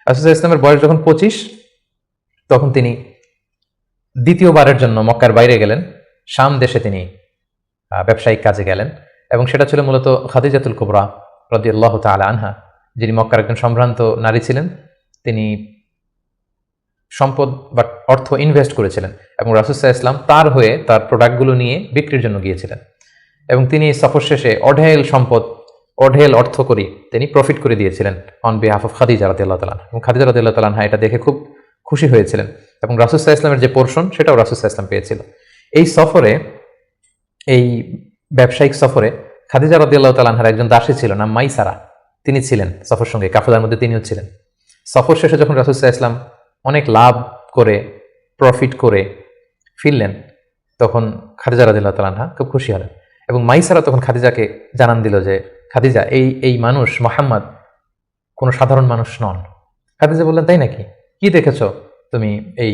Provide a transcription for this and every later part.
রাসূল ইসলামের বয়স যখন 25, তখন তিনি দ্বিতীয়বারের জন্য মক্কার বাইরে গেলেন। শাম দেশে তিনি ব্যবসায়িক কাজে গেলেন, এবং সেটা ছিল মূলত খাদিজাতুল কুবরা রাদিয়াল্লাহু তাআলা আনহা, যিনি মক্কার একজন সম্ভ্রান্ত নারী ছিলেন। তিনি সম্পদ বা অর্থ ইনভেস্ট করেছিলেন, এবং রাসূল সাল্লাল্লাহু আলাইহি ওয়াসাল্লাম তার হয়ে তার প্রোডাক্টগুলো নিয়ে বিক্রির জন্য গিয়েছিলেন। এবং তিনি সফর শেষে অঢেল সম্পদ, অঢেল অর্থ করে তিনি প্রফিট করে দিয়েছিলেন অন বিহাফ অফ খাদিজা রাদিয়াল্লাহু তাআলা আনহা। এবং খাদিজা রাদিয়াল্লাহু তাআলা আনহা এটা দেখে খুব খুশি হয়েছিলেন, এবং রাসূল সাল্লাল্লাহু আলাইহি ওয়াসাল্লামের যে পোরশন সেটাও রাসূল সাল্লাল্লাহু আলাইহি ওয়াসাল্লাম পেয়েছিল। এই সফরে, এই ব্যবসায়িক সফরে খাদিজা রাদিয়াল্লাহু তাআলা আনহার একজন দাসী ছিল, নাম মাইসারা, তিনি ছিলেন সফর সঙ্গে, কাফেলার মধ্যে তিনিও ছিলেন। সফর শেষে যখন রাসূল সাল্লাল্লাহু আলাইহি ওয়াসাল্লাম অনেক লাভ করে, প্রফিট করে ফিরলেন, তখন খাদিজা রাদিয়াল্লাহু তাআলা আনহা খুব খুশি হলেন, এবং মাইসারা তখন খাদিজাকে জানান দিল যে খাদিজা, এই মানুষ মুহাম্মদ কোনো সাধারণ মানুষ নন। খাদিজা বললেন, তাই নাকি? কি দেখেছো তুমি এই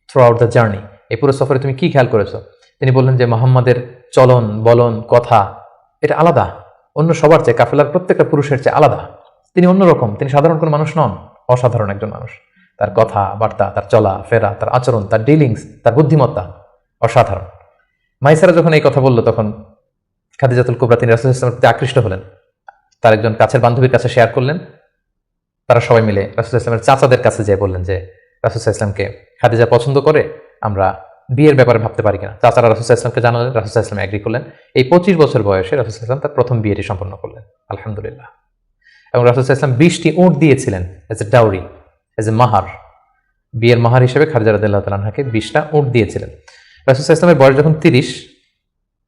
থ্রু আউট দ্য জার্নি, এই পুরো সফরে তুমি কি খেয়াল করেছো? তিনি বললেন যে মুহাম্মাদের চলন বলন কথা এটা আলাদা, অন্য সবার চেয়ে, কাফেলার প্রত্যেকটা পুরুষের চেয়ে আলাদা। তিনি অন্যরকম, তিনি সাধারণ কোনো মানুষ নন, অসাধারণ একজন মানুষ। তার কথা বার্তা, তার চলা ফেরা, তার আচরণ, তার ডিলিংস, তার বুদ্ধিমত্তা অসাধারণ। মাইসারা যখন এই কথা বলল, তখন খাদিজাতুল কুবরা তিনি রাসূল সাল্লাল্লাহু আলাইহি ওয়াসাল্লামের প্রতি আকৃষ্ট হলেন, তার একজন কাছের বান্ধবীর কাছে শেয়ার করলেন। তারা সবাই মিলে রাসূল সাল্লাল্লাহু আলাইহি ওয়াসাল্লামের চাচাদের কাছে যেয়ে বললেন যে রাসূল সাল্লাল্লাহু আলাইহি ওয়াসাল্লামকে খাদিজা পছন্দ করে, আমরা বিয়ের ব্যাপারে ভাবতে পারি কিনা। চাচারা রাসূল সাল্লাল্লাহু আলাইহি ওয়াসাল্লামকে জানালেন, রাসূল সাল্লাল্লাহু আলাইহি ওয়াসাল্লাম এগ্রি করলেন। এই 25 বছর বয়সে রাসূল সাল্লাল্লাহু আলাইহি ওয়াসাল্লাম তার প্রথম বিয়েটি সম্পন্ন করলেন, আলহামদুলিল্লাহ। এবং রাসূল সাল্লাল্লাহু আলাইহি ওয়াসাল্লাম 20টি উট দিয়েছিলেন as a dowry, as a মাহার, বিয়ের মাহার হিসেবে খাদিজা রাদিয়াল্লাহু তাআলা আনহাকে 20টা উট দিয়েছিলেন। রাসূল সাল্লাল্লাহু আলাইহি ওয়াসাল্লামের বয়স যখন 30,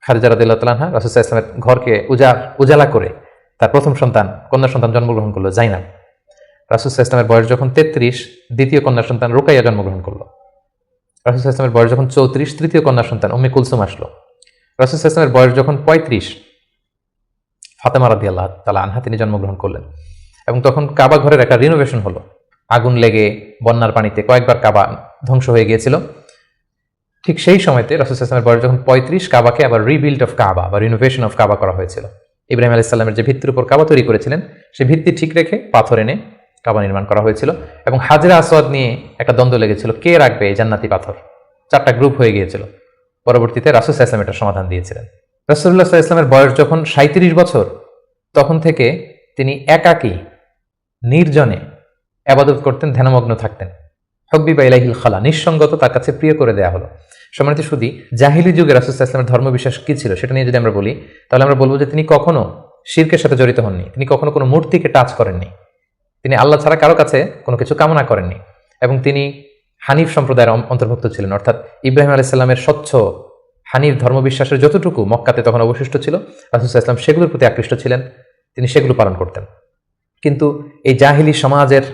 খাদিজা রাদিয়াল্লাহু তাআলা আনহা রাসূল সাল্লাল্লাহু আলাইহি ওয়াসাল্লামের ঘরকে উজালা করে তার প্রথম সন্তান, কন্যা সন্তান জন্মগ্রহণ করলো, জাইনাব। রাসূল সাল্লাল্লাহু আলাইহি ওয়াসাল্লামের বয়স যখন 33, দ্বিতীয় কন্যা সন্তান রুকাইয়া জন্মগ্রহণ করলো। রাসূল সাল্লাল্লাহু আলাইহি ওয়াসাল্লামের বয়স যখন 34, তৃতীয় কন্যা সন্তান উম্মে কুলসুম আসলো। রাসূল সাল্লাল্লাহু আলাইহি ওয়াসাল্লামের বয়স যখন 35, ফাতেমা রাদিয়াল্লাহু তাআলা আনহা তিনি জন্মগ্রহণ করলেন। এবং তখন কাবা ঘরের একটা রিনোভেশন হলো, আগুন লেগে বন্যার পানিতে কয়েকবার কাবা ধ্বংস হয়ে গিয়েছিল। ঠিক সেই সময়তে রাসূল সাল্লাল্লাহু আলাইহি ওয়াসাল্লামের বয়স যখন 35, কাবাকে আবার রিবিল্ড অফ কাবা বা রিনোভেশন অফ কাবা করা হয়েছিল। ইব্রাহিম আলাইহিস সালামের যে ভিত্তির উপর কাবা তৈরি করেছিলেন, সেই ভিত্তি ঠিক রেখে পাথর এনে কাবা নির্মাণ করা হয়েছিল। এবং হাজরা আসওয়াদ নিয়ে একটা দ্বন্দ্ব লেগেছিল, কে রাখবে এই জান্নাতি পাথর। 4টা গ্রুপ হয়ে গিয়েছিল। পরবর্তীতে রাসূল সাল্লাল্লাহু আলাইহি ওয়াসাল্লাম এটার সমাধান দিয়েছিলেন। রাসূলুল্লাহ সাল্লাল্লাহু আলাইহি ওয়াসাল্লামের বয়স যখন 37 বছর, তখন থেকে তিনি একাকী নির্জনে ইবাদত করতেন, ধ্যানমগ্ন থাকতেন। হুব্বিবা ইলাইহিল খালা, নিঃসঙ্গত তার কাছে প্রিয় করে দেয়া হলো। সম্মানিত সুধী, জাহিলি যুগে রাসূল সাল্লাল্লাহু আলাইহি ওয়াসাল্লামের ধর্মবিশ্বাস কি ছিল সেটা নিয়ে যদি আমরা বলি, তাহলে আমরা বলবো যে তিনি কখনো শিরকের সাথে জড়িত হননি, তিনি কখনো কোনো মূর্তিকে টাচ করেননি, তিনি আল্লাহ ছাড়া কারো কাছে কোনো কিছু কামনা করেননি, এবং তিনি হানিফ সম্প্রদায়ের অন্তর্ভুক্ত ছিলেন। অর্থাৎ ইব্রাহিম আলাইহিস সালামের স্বচ্ছ হানিফ ধর্মবিশ্বাসের যতটুকু মক্কাতে তখন অবশিষ্ট ছিল, রাসূল সাল্লাল্লাহু আলাইহি ওয়াসাল্লাম সেগুলোর প্রতি আকৃষ্ট ছিলেন, তিনি সেগুলো পালন করতেন। কিন্তু এই জাহিলি সমাজের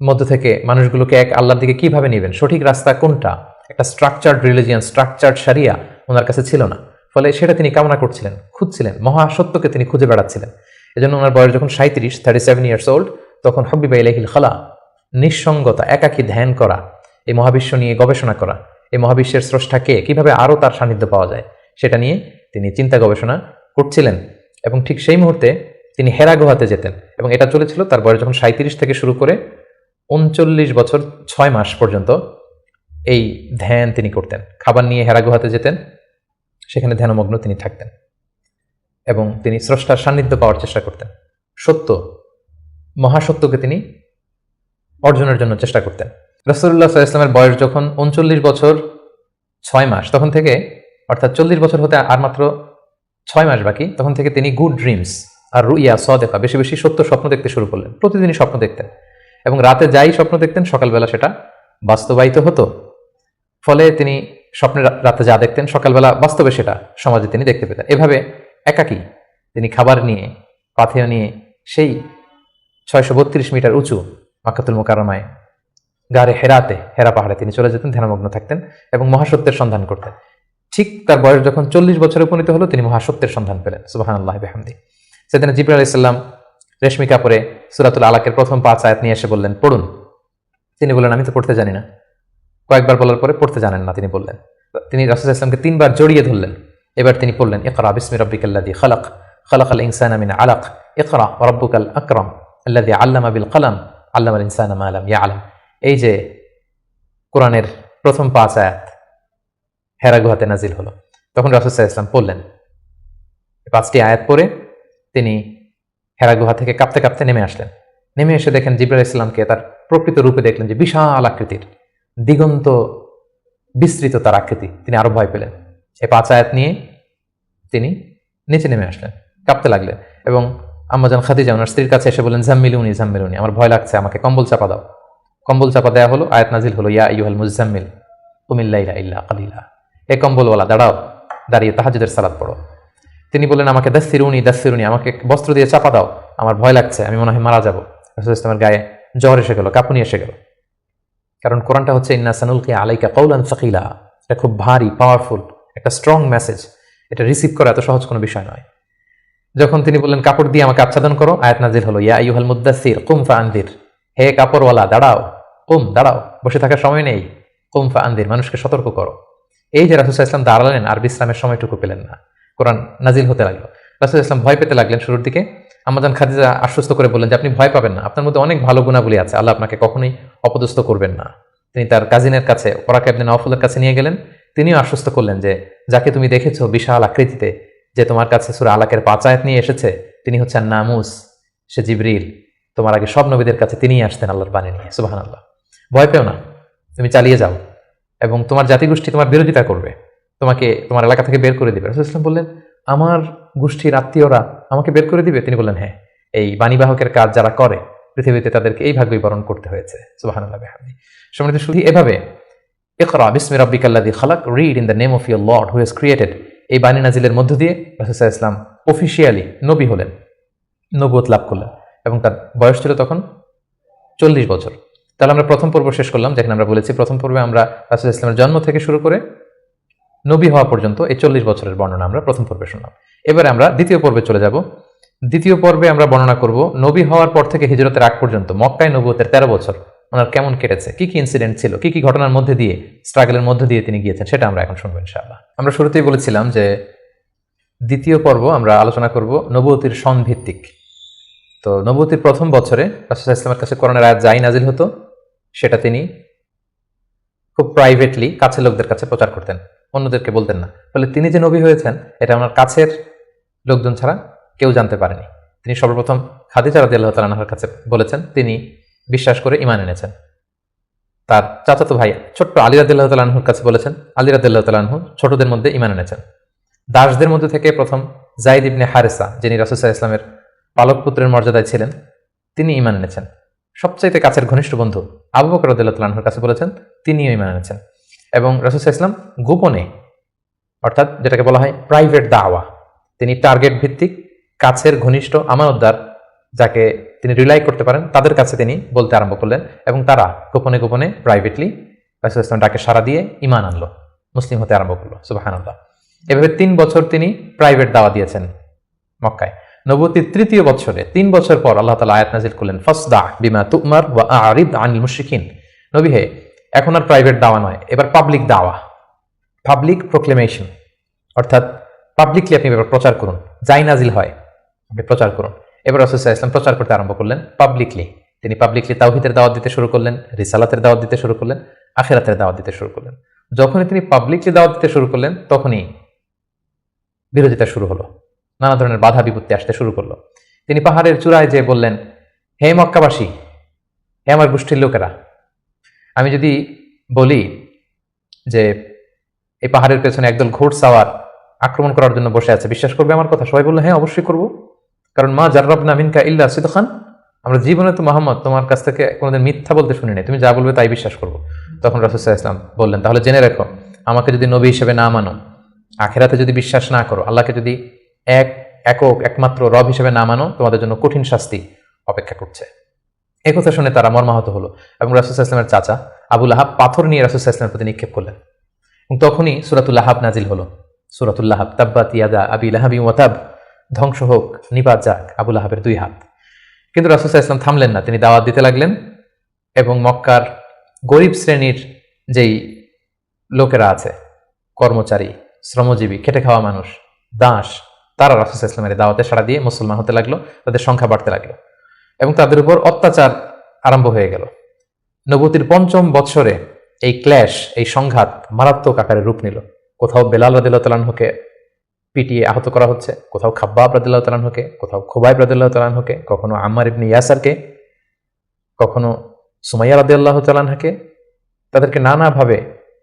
মধ্য থেকে মানুষগুলোকে এক আল্লাহর দিকে কিভাবে নেবেন, সঠিক রাস্তা কোনটা, একটা স্ট্রাকচার্ড রিলিজিয়ান, স্ট্রাকচার্ড শরিয়া ওনার কাছে ছিল না। ফলে সেটা তিনি কামনা করছিলেন, খুঁজছিলেন, মহাসত্যকে তিনি খুঁজে বেড়াচ্ছিলেন। এজন্য ওনার বয়স যখন 37 ইয়ার্স ওল্ড, তখন হুব্বিবা ইলাইহিল খালা, নিঃসঙ্গতা, একাকী ধ্যান করা, এই মহাবিশ্ব নিয়ে গবেষণা করা, এই মহাবিশ্বের স্রষ্টাকে কিভাবে আরও তার সান্নিধ্য পাওয়া যায় সেটা নিয়ে তিনি চিন্তা গবেষণা করছিলেন। এবং ঠিক সেই মুহূর্তে তিনি হেরা গুহাতে যেতেন, এবং এটা চলেছিল তার বয়স যখন 37 থেকে শুরু করে 39 বছর 6 মাস পর্যন্ত এই ধ্যান তিনি করতেন। খাবার নিয়ে হেরা গুহাতে যেতেন, সেখানে ধ্যানমগ্ন তিনি থাকতেন, এবং তিনি স্রষ্টার সান্নিধ্য পাওয়ার চেষ্টা করতেন। সত্য, মহাসত্যকে তিনি অর্জনের জন্য চেষ্টা করতেন। রাসূলুল্লাহ সাল্লাল্লাহু আলাইহি ওয়াসাল্লামের বয়স যখন 39 বছর 6 মাস, তখন থেকে, অর্থাৎ 40 বছর হতে আর মাত্র 6 মাস বাকি, তখন থেকে তিনি গুড ড্রিমস আর রুইয়া সাদেকা, বেশি বেশি সত্য স্বপ্ন দেখতে শুরু করলেন। প্রতিদিনই স্বপ্ন দেখতেন, এবং রাতে যাই স্বপ্ন দেখতেন সকালবেলা সেটা বাস্তবায়িত হতো। ফলে তিনি স্বপ্নে রাতে যা দেখতেন সকালবেলা বাস্তবে সেটা সমাজে তিনি দেখতে পেতেন। এভাবে একাকী তিনি খাবার নিয়ে, পাথেয় নিয়ে, সেই 632 মিটার উঁচু মাক্কাতুল মুকাররমায় গারে হেরাতে, হেরা পাহাড়ে তিনি চলে যেতেন, ধ্যানমগ্ন থাকতেন এবং মহাসত্যের সন্ধান করতেন। ঠিক তার বয়স যখন 40 বছরে উপনীত হলো, তিনি মহাসত্যের সন্ধান পেলেন। সুবহানাল্লাহি বিহামদি। সেদিন জিবরাইল আলাইহিস সালাম রেশমি কাপড়ে সূরাতুল আলাকের প্রথম 5 আয়াত নিয়ে এসে বললেন, পড়ুন। তিনি বললেন, আমি তো পড়তে জানি না। কয়েকবার বলার পরে পড়তে জানেন না তিনি বললেন। তিনি রাসূল সাল্লাল্লাহু আলাইহি ওয়াসাল্লামকে 3 বার জড়িয়ে ধরলেন। এবার তিনি পড়লেন, ইকরা বিসমি রাব্বিকাল্লাযী খালাক, খালাকাল ইনসানা মিন আলাক, ইকরা ওয়া রাব্বুকাল আকরাম আল্লাযী আল্লামা বিল কলম আল্লামাল ইনসানা মা লাম ইয়ালাম, এই যে কোরআনের প্রথম 5 আয়াত হেরা গুহাতে নাজিল হলো, তখন রাসূল সাল্লাল্লাহু আলাইহি ওয়াসাল্লাম পড়লেন। 5টি আয়াত পড়ে তিনি হেরা গুহা থেকে কাঁপতে কাঁপতে নেমে আসলেন। নেমে এসে দেখেন জিবরাইল আলাইহিস সালামকে তার প্রকৃত রূপে দেখলেন, যে বিশাল আকৃতির, দিগন্ত বিস্তৃত তার আকৃতি। তিনি আরো ভয় পেলেন। এই 5 আয়াত নিয়ে তিনি নিচে নেমে আসলেন, কাঁপতে লাগলেন এবং আম্মাজান খাদিজা ওনার স্ত্রীর কাছে এসে বললেন, জাম্মিলুনি জাম্মিলুনি, আমার ভয় লাগছে, আমাকে কম্বল চাপা দাও। কম্বল চাপা দেওয়া হলো, আয়াত নাজিল হলো, ইয়া আইয়ুহাল মুজাম্মিল কুমিল লাইলা ইল্লা কালিলা, এ কম্বলওয়ালা দাঁড়াও, দাঁড়িয়ে তাহাজ্জুদের সালাত পড়ো। তিনি বললেন, আমাকে দাসসিরুনি দাসসিরুনি, আমাকে বস্ত্র দিয়ে চাপা দাও, আমার ভয় লাগছে, আমি মনে হয় মারা যাবো। রাসূল ইসলামের গায়ে জ্বর এসে গেল, কাঁপুনি এসে গেল। কারণ কোরআনটা হচ্ছে ইন্না সানুলকি আলাইকা কাওলান সাকিলা, এটা খুব ভারী, পাওয়ারফুল একটা স্ট্রং মেসেজ। এটা রিসিভ করা এত সহজ কোনো বিষয় নয়। যখন তিনি বললেন, কাপড় দিয়ে আমাকে আচ্ছাদন করো, আয়াত নাজিল হলো, ইয়া আইয়ুহাল মুদ্দাসসির কুম ফাআনদির, হে কাপড়ওয়ালা দাঁড়াও, কুম দাঁড়াও, বসে থাকার সময় নেই, কুম ফাআনদির, মানুষকে সতর্ক করো। এই যে রাসূল সাল্লাল্লাহু আলাইহি ওয়াসাল্লাম দাঁড়ালেন আর বিশ্রামের সময়টুকু পেলেন না, কোরআন নাজিল হতে লাগলো। রাসূল সাল্লাল্লাহু আলাইহি ওয়াসাল্লাম ভয় পেতে লাগলেন শুরুর দিকে। আম্মাজান খাদিজা আশ্বস্ত করে বললেন যে আপনি ভয় পাবেন না, আপনার মধ্যে অনেক ভালো গুণাবলী আছে, আল্লাহ আপনাকে কখনোই অপদস্থ করবেন না। তিনি তার কাজিনের কাছে, ওরাকা ইবনে নওফলের কাছে নিয়ে গেলেন। তিনিও আশ্বস্ত করলেন যে যাকে তুমি দেখেছো বিশাল আকৃতিতে, যে তোমার কাছে সূরা আলাকের 5 আয়াত নিয়ে এসেছে, তিনি হচ্ছেন নামুস, সে জিবরিল, তোমার আগে সব নবীদের কাছে তিনিই আসতেন আল্লাহর বাণী নিয়ে। সুবহানাল্লাহ। ভয় পেও না, তুমি চালিয়ে যাও, এবং তোমার জাতিগোষ্ঠী তোমার বিরোধিতা করবে, তোমাকে তোমার এলাকা থেকে বের করে দিবে। রাসূল সাল্লাল্লাহু আলাইহি ওয়াসাল্লাম বললেন, আমার গোষ্ঠীর আত্মীয়রা আমাকে বের করে দিবে? তিনি বললেন, হ্যাঁ, এই বাণীবাহকের কাজ যারা করে পৃথিবীতে তাদেরকে এই ভাগ্যই বরণ করতে হয়েছে। সুবহানাল্লাহ বিহামদিহি। সম্মানিত শুধু এভাবে ইকরা বিসমি রাব্বিকাল্লাযী খালাক, read in the name of your lord who has created, এই বাণী নাজিলের মধ্য দিয়ে রাসূল সাল্লাল্লাহু আলাইহি ওয়াসাল্লাম অফিশিয়ালি নবী হলেন, নবুয়ত লাভ করলেন, এবং তার বয়স ছিল তখন 40 বছর। তাহলে আমরা প্রথম পর্ব শেষ করলাম, যেখানে আমরা বলেছি প্রথম পর্বে আমরা রাসূল সাল্লাল্লাহু আলাইহি ওয়াসাল্লামের জন্ম থেকে শুরু করে নবী হওয়া পর্যন্ত এই 40 বছরের বর্ণনা আমরা প্রথম পর্বে শুনলাম। এবারে আমরা দ্বিতীয় পর্বে চলে যাব। দ্বিতীয় পর্বে আমরা বর্ণনা করব নবী হওয়ার পর থেকে হিজরতের আগ পর্যন্ত মক্কায় নবুয়তের 13 বছর ওনার কেমন কেটেছে, কি কি ইনসিডেন্ট ছিল, কি কি ঘটনার মধ্যে দিয়ে, স্ট্রাগলের মধ্যে দিয়ে তিনি গিয়েছেন, সেটা আমরা এখন শুনবো ইনশাআল্লাহ। আমরা শুরুতেই বলেছিলাম যে দ্বিতীয় পর্ব আমরা আলোচনা করব নবুয়তির সন ভিত্তিক। তো নবুয়তির প্রথম বছরে রাসূল সাল্লাল্লাহু আলাইহি ওয়াসাল্লামের কাছে কোরআনের আয়াত যাই নাজিল হতো, সেটা তিনি খুব প্রাইভেটলি কাছের লোকদের কাছে প্রচার করতেন, অন্যদেরকে বলতেন না। ফলে তিনি যে নবী হয়েছেন এটা ওনার কাছের লোকজন ছাড়া কেউ জানতে পারেনি। তিনি সর্বপ্রথম খাদিজা রাদিয়াল্লাহু তাআলা আনহার কাছে বলেছেন, তিনি বিশ্বাস করে ঈমান এনেছেন। তার চাচাতো ভাই ছোট্ট আলী রাদিয়াল্লাহু তাআলা আনহুর কাছে বলেছেন, আলী রাদিয়াল্লাহু তাআলা আনহু ছোটদের মধ্যে ঈমান এনেছেন। দাসদের মধ্যে থেকে প্রথম যায়েদ ইবনে হারেসা, যিনি রাসূল সাল্লাল্লাহু আলাইহি ওয়াসাল্লামের পালক পুত্রের মর্যাদায় ছিলেন, তিনি ঈমান এনেছেন। সবচাইতে কাছের ঘনিষ্ঠ বন্ধু আবু বকর রাদিয়াল্লাহু তাআলা আনহুর কাছে বলেছেন, তিনিও ঈমান এনেছেন। এবং রাসূল সাল্লাল্লাহু আলাইহি ওয়াসাল্লাম গোপনে, অর্থাৎ যেটাকে বলা হয় প্রাইভেট দাওয়া, তিনি টার্গেট ভিত্তিক কাছের ঘনিষ্ঠ আমানতদার যাকে তিনি রিলাই করতে পারেন তাদের কাছে তিনি বলতে আরম্ভ করলেন, এবং তারা গোপনে গোপনে প্রাইভেটলি রাসূল সাল্লাল্লাহু আলাইহি ওয়াসাল্লাম ডাকে সাড়া দিয়ে ঈমান আনলো, মুসলিম হতে আরম্ভ করলো। সুবহানাল্লাহ। এভাবে 3 বছর তিনি প্রাইভেট দাওয়া দিয়েছেন মক্কায়। নবুয়তির তৃতীয় বছরে 3 বছর পর আল্লাহ তাআলা আয়াত নাযিল করলেন, ফাসদা বিমা তুমার ওয়া আরিদ আনিল মুশরিকিন। নবী হে, এখন আর প্রাইভেট দাওয়া নয়, এবার পাবলিক দাওয়া, পাবলিক প্রোক্লেমেশন, অর্থাৎ পাবলিকলি আপনি এবার প্রচার করুন, যাই নাজিল হয় আপনি প্রচার করুন। এবার রাসূল সাল্লাল্লাহু আলাইহি ওয়াসাল্লাম প্রচার করতে আরম্ভ করলেন পাবলিকলি। তিনি পাবলিকলি তাওহীদের দাওয়াত দিতে শুরু করলেন, রিসালাতের দাওয়াত দিতে শুরু করলেন, আখিরাতের দাওয়াত দিতে শুরু করলেন। যখনই তিনি পাবলিকলি দাওয়াত দিতে শুরু করলেন, তখনই বিরোধিতা শুরু হলো, নানা ধরনের বাধা বিপত্তি আসতে শুরু করলো। তিনি পাহাড়ের চূড়ায় যেয়ে বললেন, হে মক্কাবাসী, হে আমার গোষ্ঠীর লোকেরা, আমি যদি বলি যে এই পাহাড়ের পেছনে একদল ঘোড়সাওয়ার আক্রমণ করার জন্য বসে আছে, বিশ্বাস করবে আমার কথা? সবাই বললো, হ্যাঁ অবশ্যই করবো, কারণ মা জাররাবনা মিনকা ইল্লা সিদখান, আমরা জীবনে তো মুহাম্মদ তোমার কাছ থেকে কোনোদিন মিথ্যা বলতে শুনি নাই, তুমি যা বলবে তাই বিশ্বাস করবো। তখন রাসূল সাল্লাল্লাহু আলাইহি ওয়াসাল্লাম বললেন, তাহলে জেনে রাখো, আমাকে যদি নবী হিসেবে না মানো, আখিরাতে যদি বিশ্বাস না করো, আল্লাহকে যদি একমাত্র রব হিসেবে না মানো, তোমাদের জন্য কঠিন শাস্তি অপেক্ষা করছে। এই কথা শুনে তারা মর্মাহত হলো, এবং রাসূল সাল্লাল্লাহু আলাইহি ওয়াসাল্লামের চাচা আবু লাহাব পাথর নিয়ে রাসূল সাল্লাল্লাহু আলাইহি ওয়াসাল্লামের প্রতি নিক্ষেপ করলেন, এবং তখনই সূরাতুল লাহাব নাজিল হলো। সূরাতুল লাহাব, তাব্বাত ইয়াদা আবি লাহাবি ওয়া তাব, ধ্বংস হোক, নিপাত যাক আবু লাহাবের 2 হাত। কিন্তু রাসূল সাল্লাল্লাহু আলাইহি ওয়াসাল্লাম থামলেন না, তিনি দাওয়াত দিতে লাগলেন, এবং মক্কার গরিব শ্রেণীর যেই লোকেরা আছে, কর্মচারী, শ্রমজীবী, খেটে খাওয়া মানুষ, দাস, তারা রাসূল সাল্লাল্লাহু আলাইহি ওয়াসাল্লামের দাওয়াতে সাড়া দিয়ে মুসলমান হতে লাগলো, তাদের সংখ্যা বাড়তে লাগলো, এবং তাদের উপর অত্যাচার আরম্ভ হয়ে গেল। নবুতির ৫ম বৎসরে এই ক্ল্যাশ, এই সংঘাত মারাত্মক আকারে রূপ নিল। কোথাও বেলাল রাদিয়াল্লাহু তাআলা আনহুকে পিটিয়ে আহত করা হচ্ছে, কোথাও খাব্বাব রাদিয়াল্লাহু তাআলা আনহুকে, কোথাও খুবাইব রাদিয়াল্লাহু তাআলা আনহুকে, কখনো আম্মার ইবনে ইয়াসারকে, কখনো সুমাইয়া রাদিয়াল্লাহু তাআলা আনহাকে। তাদেরকে নানাভাবে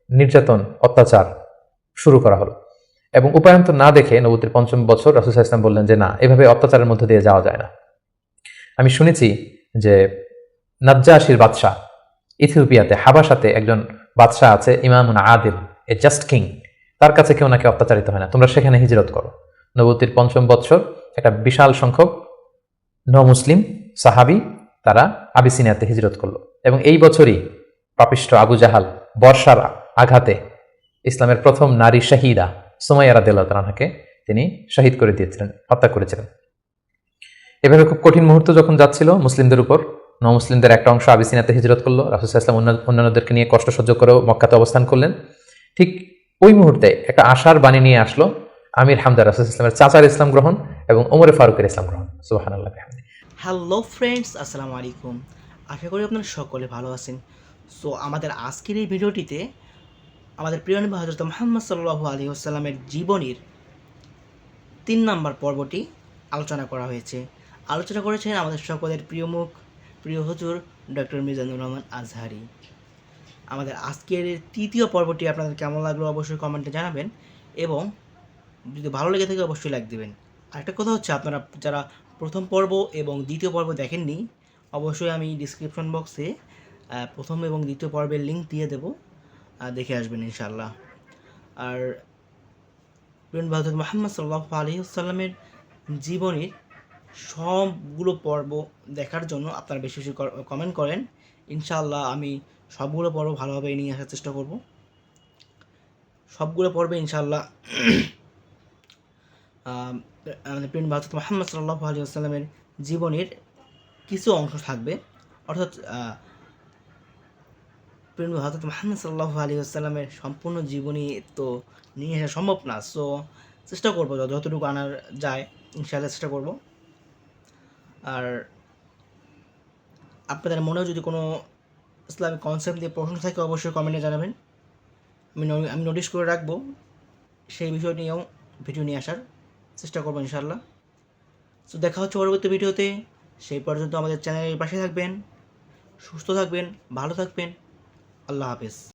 নির্যাতন, অত্যাচার শুরু করা হলো। এবং উপায়ন্ত না দেখে নবুতির ৫ম বছর রাসূল সাল্লাল্লাহু আলাইহি ওয়াসাল্লাম বললেন যে না, এভাবে অত্যাচারের মধ্যে দিয়ে যাওয়া যায় না। আমি শুনেছি যে নাজ্জাশীর বাদশাহ, ইথিওপিয়াতে হাবাসাতে একজন বাদশাহ আছে, ইমামুন আদিল, এ জাস্ট কিং, তার কাছে কেউ নাকি অত্যাচারিত হয় না, তোমরা সেখানে হিজরত করো। নবুতির ৫ম বৎসর একটা বিশাল সংখ্যক মুসলিম সাহাবি তারা আবিসিনিয়াতে হিজরত করলো। এবং এই বছরই পাপিষ্ঠ আবু জাহাল বর্ষার আঘাতে ইসলামের প্রথম নারী শাহিদা সুমাইয়া রাদিয়াল্লাহু তাআলা আনহাকে তিনি শহীদ করে দিয়েছিলেন, হত্যা করেছিলেন। এভাবে খুব কঠিন মুহূর্ত যখন যাচ্ছিল মুসলিমদের উপর, মুসলিমদের একটা অংশ আবিসিনিয়াতে হিজরত করলো, রাসূল সাল্লাল্লাহু আলাইহি ওয়াসাল্লাম অন্যান্যদেরকে নিয়ে কষ্ট সহ্য করেও মক্কাতে অবস্থান করলেন। ঠিক ওই মুহূর্তে একটা আশার বাণী নিয়ে আসলো আমির হামজা, রাসূল সাল্লাল্লাহু আলাইহি ওয়াসাল্লামের চাচার ইসলাম গ্রহণ এবং ওমরে ফারুকের ইসলাম গ্রহণ। সুবহানাল্লাহ। হ্যালো ফ্রেন্ডস, আসসালামু আলাইকুম। আশা করি আপনারা সকলে ভালো আছেন। সো আমাদের আজকের এই ভিডিওটিতে আমাদের প্রিয় নবী হযরত মুহাম্মদ সাল্লাল্লাহু আলাইহি ওয়াসাল্লামের জীবনীর ৩ নম্বর পর্বটি আলোচনা করা হয়েছে। আলোচনা করেছেন আমাদের সকলের প্রিয় মুখ, প্রিয় হুজুর ডক্টর মিজানুর রহমান আজহারি। আমাদের আজকের তৃতীয় পর্বটি আপনাদের কেমন লাগলো অবশ্যই কমেন্টে জানাবেন, এবং যদি ভালো লেগে থাকে অবশ্যই লাইক দেবেন। আরেকটা কথা হচ্ছে, আপনারা যারা প্রথম পর্ব এবং দ্বিতীয় পর্ব দেখেননি, অবশ্যই আমি ডিসক্রিপশন বক্সে প্রথম এবং দ্বিতীয় পর্বের লিঙ্ক দিয়ে দেবো, দেখে আসবেন ইনশাআল্লাহ। আর হযরত মুহাম্মদ সাল্লাল্লাহু আলাইহি ওয়াসাল্লামের জীবনীর সবগুলো পর্ব দেখার জন্য আপনারা বেশি বেশি কমেন্ট করেন। ইনশাআল্লাহ আমি সবগুলো পর্ব ভালোভাবে নিয়ে আসার চেষ্টা করব। সবগুলো পর্বে ইনশাআল্লাহ আমাদের প্রিয় হযরত মুহাম্মদ সাল্লাল্লাহু আলাইহি ওয়াসাল্লামের জীবনের কিছু অংশ থাকবে, অর্থাৎ প্রিয় হযরত মুহাম্মদ সাল্লাল্লাহু আলাইহি ওয়াসাল্লামের সম্পূর্ণ জীবনী তো নিয়ে আসা সম্ভব না। সো চেষ্টা করব যতটুকু আনার যায় ইনশাআল্লাহ চেষ্টা করব। আর আপনাদের মনেও যদি কোনো ইসলামিক কনসেপ্ট দিয়ে প্রশ্ন থাকে অবশ্যই কমেন্টে জানাবেন। আমি নোটিশ করে রাখবো, সেই বিষয় নিয়েও ভিডিও নিয়ে আসার চেষ্টা করবো ইনশাআল্লাহ। তো দেখা হচ্ছে পরবর্তী ভিডিওতে। সেই পর্যন্ত আমাদের চ্যানেলের পাশে থাকবেন, সুস্থ থাকবেন, ভালো থাকবেন। আল্লাহ হাফেজ।